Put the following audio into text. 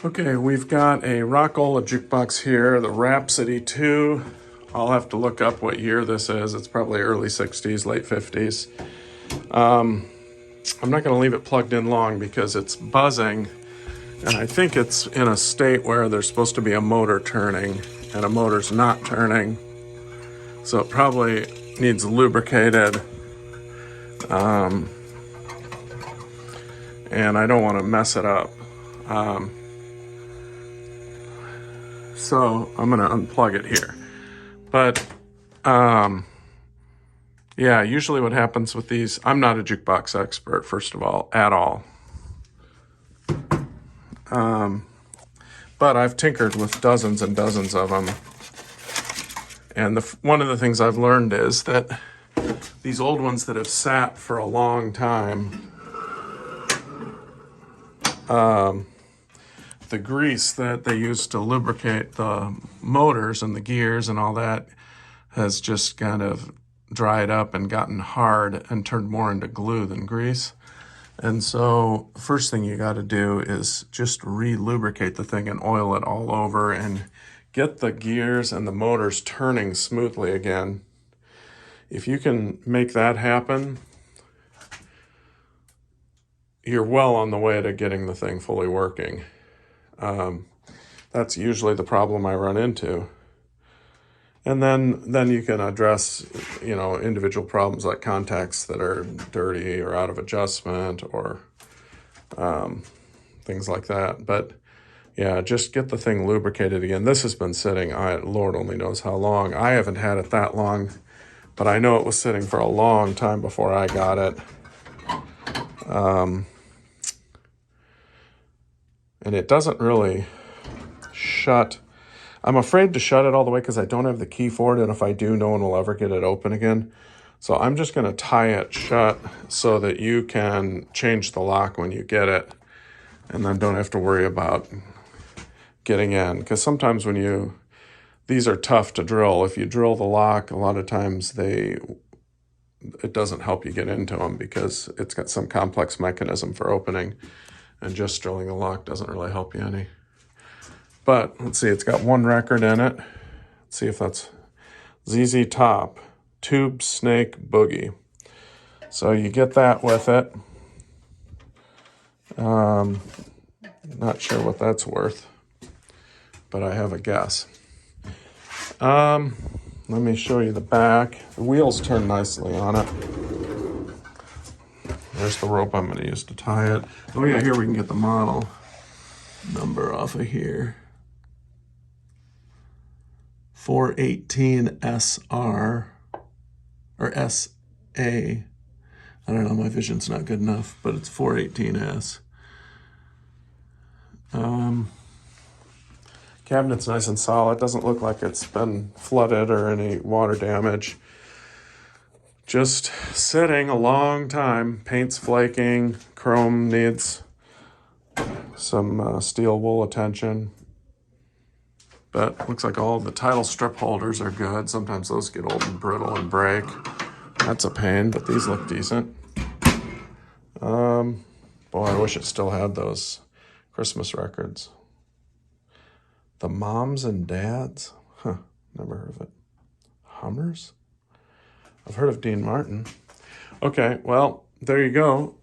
Okay, we've got a Rock Ola jukebox here, the Rhapsody 2. I'll have to look up what year this is. It's probably early 60s, late 50s. I'm not going to leave it plugged in long because it's buzzing, and I think it's in a state where there's supposed to be a motor turning, and a motor's not turning. So it probably needs lubricated. And I don't want to mess it up. So I'm going to unplug it here. But yeah, usually what happens with these, I'm not a jukebox expert, first of all, at all. But I've tinkered with dozens and dozens of them. And one of the things I've learned is that these old ones that have sat for a long time, the grease that they use to lubricate the motors and the gears and all that has just kind of dried up and gotten hard and turned more into glue than grease. And so first thing you got to do is just re-lubricate the thing and oil it all over and get the gears and the motors turning smoothly again. If you can make that happen, you're well on the way to getting the thing fully working. That's usually the problem I run into. And then you can address, individual problems like contacts that are dirty or out of adjustment or things like that. But yeah, just get the thing lubricated again. This has been sitting, Lord only knows how long. I haven't had it that long, but I know it was sitting for a long time before I got it. And it doesn't really shut. I'm afraid to shut it all the way because I don't have the key for it, and if I do, no one will ever get it open again. So I'm just going to tie it shut so that you can change the lock when you get it, and then don't have to worry about getting in. Because sometimes these are tough to drill. If you drill the lock, a lot of times it doesn't help you get into them because it's got some complex mechanism for opening, and just drilling the lock doesn't really help you any. But let's see, it's got one record in it. Let's see if that's ZZ Top, Tube Snake Boogie. So you get that with it. Not sure what that's worth, but I have a guess. Let me show you the back. The wheels turn nicely on it. There's the rope I'm going to use to tie it. Oh yeah, here we can get the model number off of here. 418 SR or SA. I don't know, my vision's not good enough, but it's 418S. Cabinet's nice and solid. Doesn't look like it's been flooded or any water damage. Just sitting a long time. Paint's flaking. Chrome needs some steel wool attention. But looks like all the title strip holders are good. Sometimes those get old and brittle and break. That's a pain, but these look decent. Boy, I wish it still had those Christmas records. The Moms and Dads? Huh, never heard of it. Hummers? I've heard of Dean Martin. Okay, well, there you go.